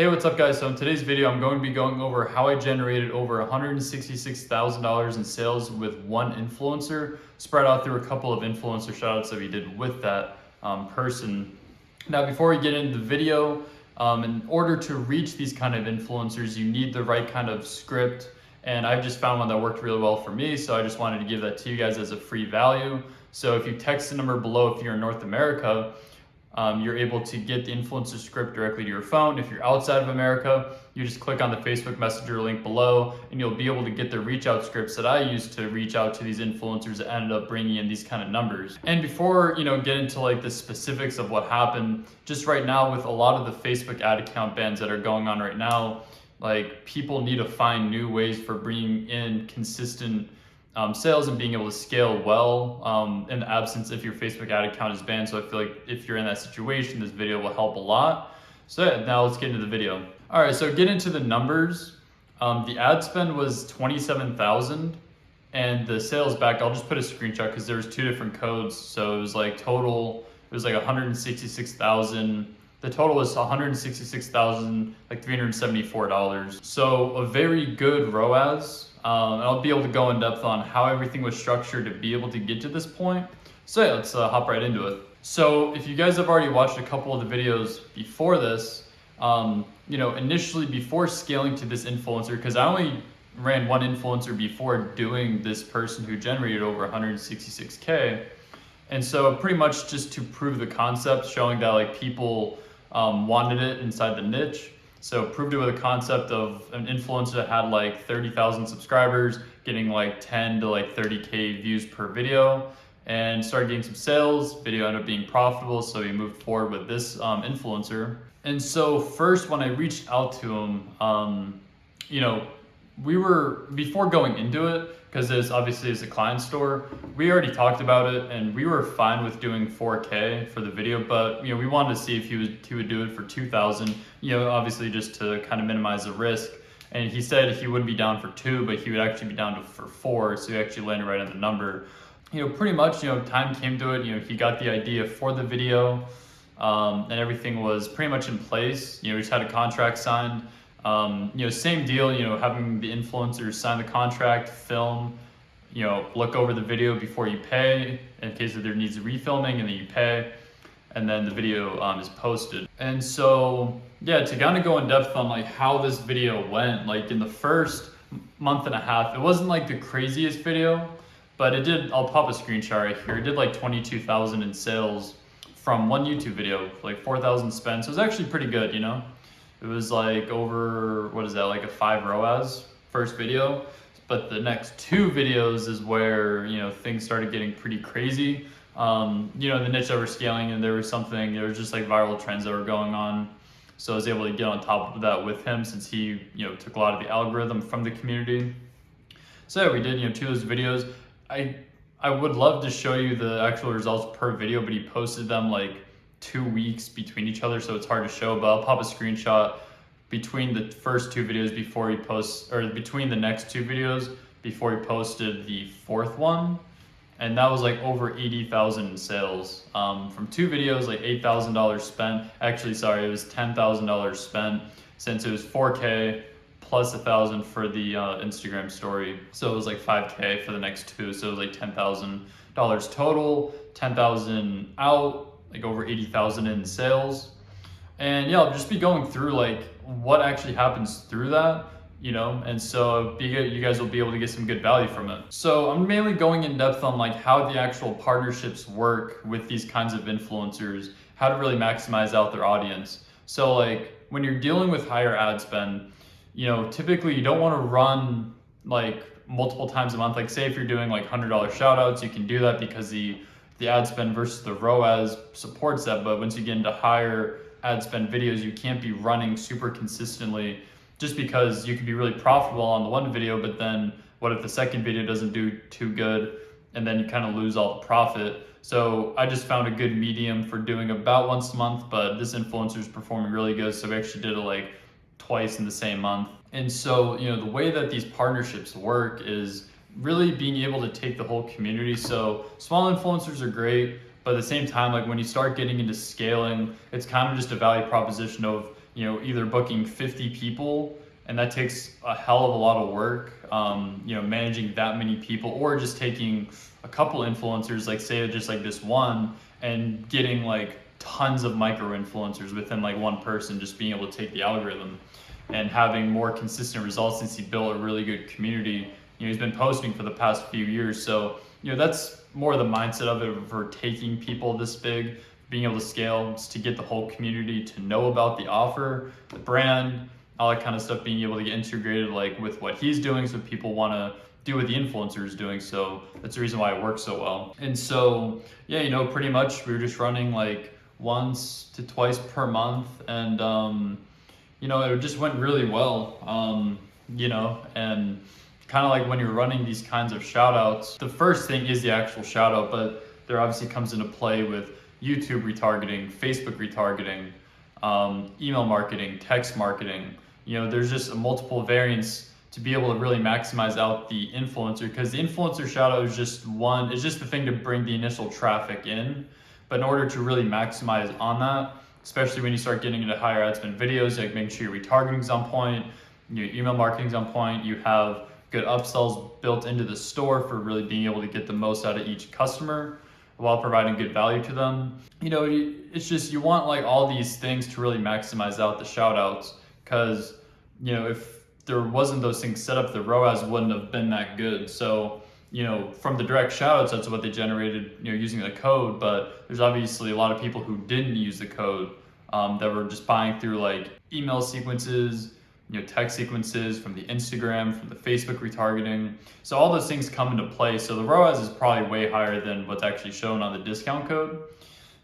Hey, what's up guys? So in today's video, I'm going to be going over how I generated over $166,000 in sales with one influencer, spread out through a couple of influencer shoutouts that we did with that person. Now, before we get into the video, in order to reach these kind of influencers, you need the right kind of script. And I've just found one that worked really well for me, so I just wanted to give that to you guys as a free value. So if you text the number below, if you're in North America, you're able to get the influencer script directly to your phone. If you're outside of America, you just click on the Facebook Messenger link below and you'll be able to get the reach out scripts that I use to reach out to these influencers that ended up bringing in these kind of numbers. And before, get into like the specifics of what happened, just right now with a lot of the Facebook ad account bans that are going on right now, like people need to find new ways for bringing in consistent sales and being able to scale well in the absence if your Facebook ad account is banned. So I feel like if you're in that situation, this video will help a lot. So yeah, now let's get into the video. All right, so get into the numbers. The ad spend was 27,000 and the sales back, I'll just put a screenshot because there's two different codes. So it was like total, it was like 166,000. The total was 166,000, like $374. So a very good ROAS. And I'll be able to go in depth on how everything was structured to be able to get to this point. So yeah, let's hop right into it. So if you guys have already watched a couple of the videos before this, initially before scaling to this influencer, because I only ran one influencer before doing this person who generated over 166K. And so pretty much just to prove the concept, showing that like people wanted it inside the niche. So proved it with a concept of an influencer that had like 30,000 subscribers, getting like 10 to like 30K views per video, and started getting some sales. Video ended up being profitable, so we moved forward with this influencer. And so first, when I reached out to him, we were, before going into it, because it's obviously it's a client store, we already talked about it and we were fine with doing 4K for the video, but we wanted to see if he would do it for 2,000, obviously just to kind of minimize the risk. And he said he wouldn't be down for 2, but he would actually be down for 4, so he actually landed right on the number. Pretty much, time came to it. He got the idea for the video, and everything was pretty much in place. We just had a contract signed. Same deal, having the influencers sign the contract, film, look over the video before you pay in case that there needs refilming, and then you pay, and then the video is posted. And so, yeah, to kind of go in depth on like how this video went, like in the first month and a half, it wasn't like the craziest video, but it did, I'll pop a screenshot right here. It did like 22,000 in sales from one YouTube video, like 4,000 spent. So it was actually pretty good, It was like over, what is that, like a 5 ROAS first video. But the next 2 videos is where, things started getting pretty crazy. The niche that we're scaling, and there was just like viral trends that were going on. So I was able to get on top of that with him since he, took a lot of the algorithm from the community. So yeah, we did, 2 of those videos. I would love to show you the actual results per video, but he posted them like 2 weeks between each other, so it's hard to show, but I'll pop a screenshot between the first 2 videos before he posts, or between the next 2 videos before he posted the 4th one, and that was like over 80,000 in sales. From 2 videos, like $8,000 spent. Actually, sorry, it was $10,000 spent since it was 4K plus 1,000 for the Instagram story. So it was like 5K for the next 2, so it was like $10,000 total, 10,000 out, like over 80,000 in sales. And yeah, I'll just be going through like what actually happens through that, and so you guys will be able to get some good value from it. So I'm mainly going in depth on like how the actual partnerships work with these kinds of influencers, how to really maximize out their audience. So like when you're dealing with higher ad spend, typically you don't want to run like multiple times a month. Like say if you're doing like $100 shout outs, you can do that because the ad spend versus the ROAS supports that. But once you get into higher ad spend videos, you can't be running super consistently, just because you could be really profitable on the one video, but then what if the second video doesn't do too good, and then you kind of lose all the profit. So I just found a good medium for doing about once a month, but this influencer is performing really good, so we actually did it like twice in the same month. And so the way that these partnerships work is really being able to take the whole community. So small influencers are great, but at the same time, like when you start getting into scaling, it's kind of just a value proposition of either booking 50 people, and that takes a hell of a lot of work, managing that many people, or just taking a couple influencers, like say just like this one, and getting like tons of micro influencers within like one person, just being able to take the algorithm and having more consistent results since he built a really good community. He's been posting for the past few years. So, that's more the mindset of it for taking people this big, being able to scale, is to get the whole community to know about the offer, the brand, all that kind of stuff, being able to get integrated like with what he's doing, so people want to do what the influencer is doing. So that's the reason why it works so well. And so, yeah, pretty much we were just running like once to twice per month, and it just went really well. And kind of like when you're running these kinds of shout outs, the first thing is the actual shout out, but there obviously comes into play with YouTube retargeting, Facebook retargeting, email marketing, text marketing. There's just multiple variants to be able to really maximize out the influencer, because the influencer shout out is just the thing to bring the initial traffic in. But in order to really maximize on that, especially when you start getting into higher ad spend videos, like making sure your retargeting is on point, your email marketing is on point, you have good upsells built into the store for really being able to get the most out of each customer while providing good value to them. It's just, you want like all these things to really maximize out the shout outs, because if there wasn't those things set up, the ROAS wouldn't have been that good. So from the direct shoutouts, that's what they generated, using the code. But there's obviously a lot of people who didn't use the code, that were just buying through like email sequences, text sequences from the Instagram, from the Facebook retargeting. So all those things come into play. So the ROAS is probably way higher than what's actually shown on the discount code.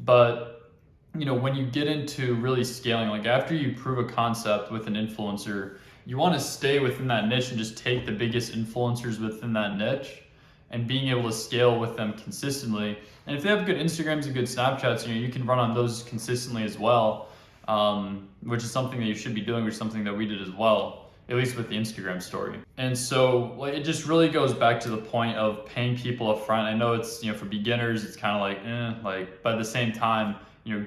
But when you get into really scaling, like after you prove a concept with an influencer, you want to stay within that niche and just take the biggest influencers within that niche and being able to scale with them consistently. And if they have good Instagrams and good Snapchats, you can run on those consistently as well, which is something that you should be doing, which is something that we did as well, at least with the Instagram story. And so it just really goes back to the point of paying people up front. I know it's, for beginners, it's kind of like, but at the same time,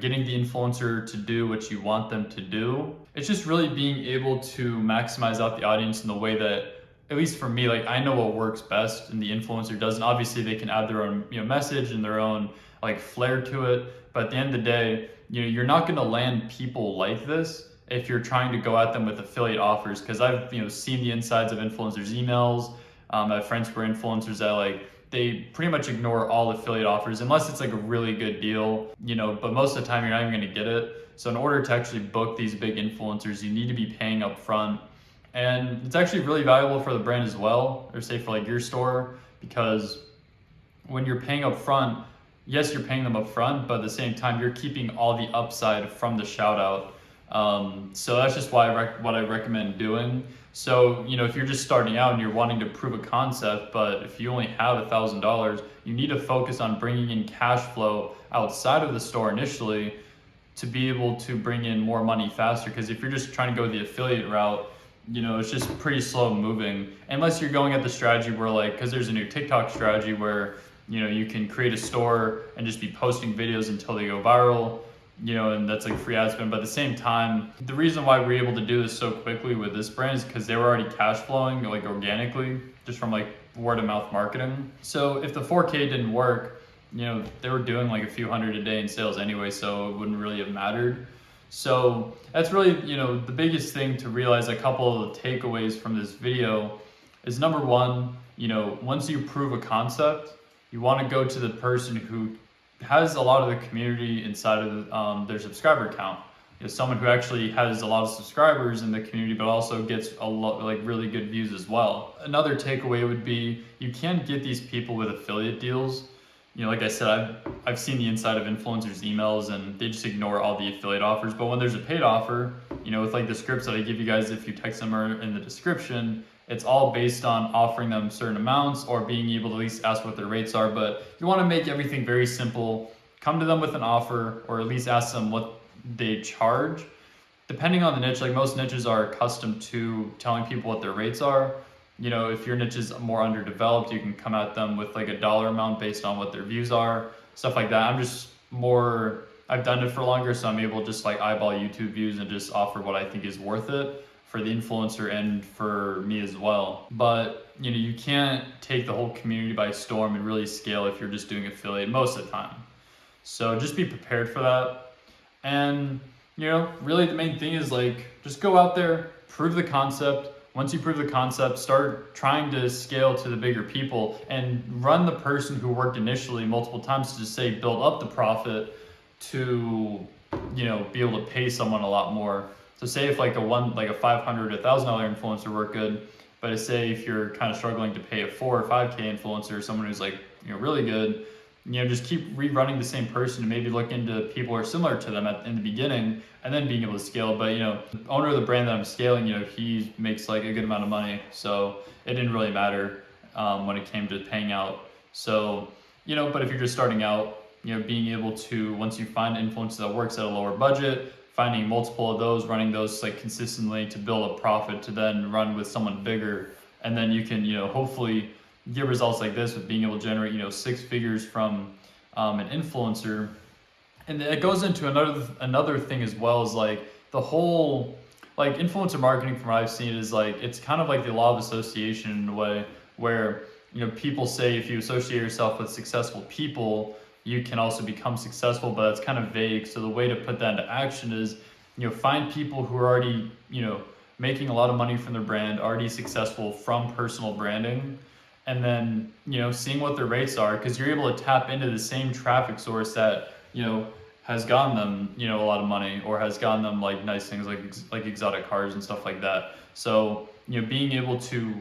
getting the influencer to do what you want them to do. It's just really being able to maximize out the audience in the way that, at least for me, like I know what works best and the influencer doesn't. Obviously they can add their own, message and their own like flair to it. But at the end of the day, you're not going to land people like this if you're trying to go at them with affiliate offers. Because I've, seen the insides of influencers' emails. I have friends who are influencers that they pretty much ignore all affiliate offers unless it's like a really good deal, but most of the time you're not even going to get it. So in order to actually book these big influencers, you need to be paying up front. And it's actually really valuable for the brand as well, or say for like your store, because when you're paying up front, yes, you're paying them up front, but at the same time, you're keeping all the upside from the shout out. So that's just what I recommend doing. So, if you're just starting out and you're wanting to prove a concept, but if you only have $1,000, you need to focus on bringing in cash flow outside of the store initially to be able to bring in more money faster. Because if you're just trying to go the affiliate route, it's just pretty slow moving, unless you're going at the strategy where because there's a new TikTok strategy where, you can create a store and just be posting videos until they go viral, and that's like free ad spend. But at the same time, the reason why we're able to do this so quickly with this brand is because they were already cash flowing like organically, just from like word of mouth marketing. So if the 4K didn't work, they were doing like a few hundred a day in sales anyway, so it wouldn't really have mattered. So that's really, the biggest thing to realize. A couple of the takeaways from this video is, number one, once you prove a concept, you want to go to the person who has a lot of the community inside of their subscriber count. Someone who actually has a lot of subscribers in the community, but also gets a lot really good views as well. Another takeaway would be, you can get these people with affiliate deals. Like I said, I've seen the inside of influencers' emails and they just ignore all the affiliate offers. But when there's a paid offer, with like the scripts that I give you guys, if you text them or in the description, it's all based on offering them certain amounts or being able to at least ask what their rates are. But you want to make everything very simple. Come to them with an offer, or at least ask them what they charge. Depending on the niche, like most niches are accustomed to telling people what their rates are. If your niche is more underdeveloped, you can come at them with like a dollar amount based on what their views are, stuff like that. I'm just more I've done it for longer, so I'm able to just like eyeball YouTube views and just offer what I think is worth it for the influencer and for me as well. But you know, you can't take the whole community by storm and really scale if you're just doing affiliate most of the time. So just be prepared for that. And you know, really the main thing is like just go out there, prove the concept. Once you prove the concept, start trying to scale to the bigger people and run the person who worked initially multiple times to just say build up the profit to, you know, be able to pay someone a lot more. So say if like a $500, $1,000 influencer worked good, but I say if you're kind of struggling to pay a 4 or 5K influencer, someone who's like, you know, really good, you know, just keep rerunning the same person and maybe look into people who are similar to them in the beginning and then being able to scale. But, you know, the owner of the brand that I'm scaling, you know, he makes like a good amount of money. So it didn't really matter when it came to paying out. So, you know, but if you're just starting out, you know, being able to, once you find an influencer that works at a lower budget, finding multiple of those, running those like consistently to build a profit to then run with someone bigger. And then you can, you know, hopefully get results like this with being able to generate, you know, 6 figures from an influencer. And it goes into another thing as well, is like the whole like influencer marketing from what I've seen is like it's kind of like the law of association in a way where, you know, people say if you associate yourself with successful people, you can also become successful, but it's kind of vague. So the way to put that into action is, you know, find people who are already, you know, making a lot of money from their brand, already successful from personal branding, and then, you know, seeing what their rates are, because you're able to tap into the same traffic source that, you know, has gotten them, you know, a lot of money or has gotten them like nice things like exotic cars and stuff like that. So, you know, being able to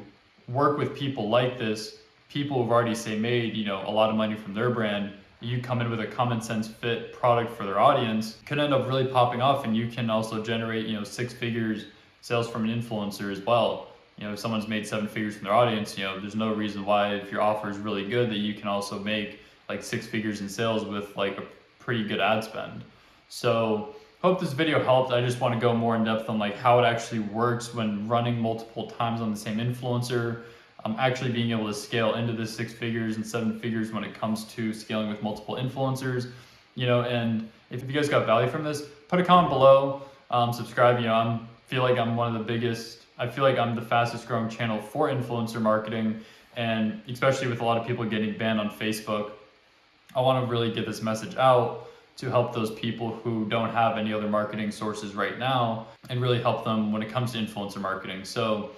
work with people like this, people who've already say made, you know, a lot of money from their brand, you come in with a common sense fit product for their audience, could end up really popping off, and you can also generate, you know, 6 figures sales from an influencer as well. You know, if someone's made 7 figures from their audience, you know, there's no reason why, if your offer is really good, that you can also make like 6 figures in sales with like a pretty good ad spend. So hope this video helped. I just want to go more in depth on like how it actually works when running multiple times on the same influencer. Actually being able to scale into the 6 figures and 7 figures when it comes to scaling with multiple influencers, you know. And if you guys got value from this, put a comment below, subscribe. You know, I feel like I'm the fastest growing channel for influencer marketing, and especially with a lot of people getting banned on Facebook, I want to really get this message out to help those people who don't have any other marketing sources right now and really help them when it comes to influencer marketing. So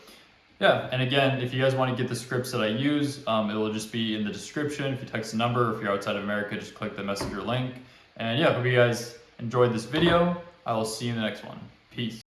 yeah, and again, if you guys want to get the scripts that I use, it will just be in the description. If you text the number, or if you're outside of America, just click the messenger link. And yeah, hope you guys enjoyed this video. I will see you in the next one. Peace.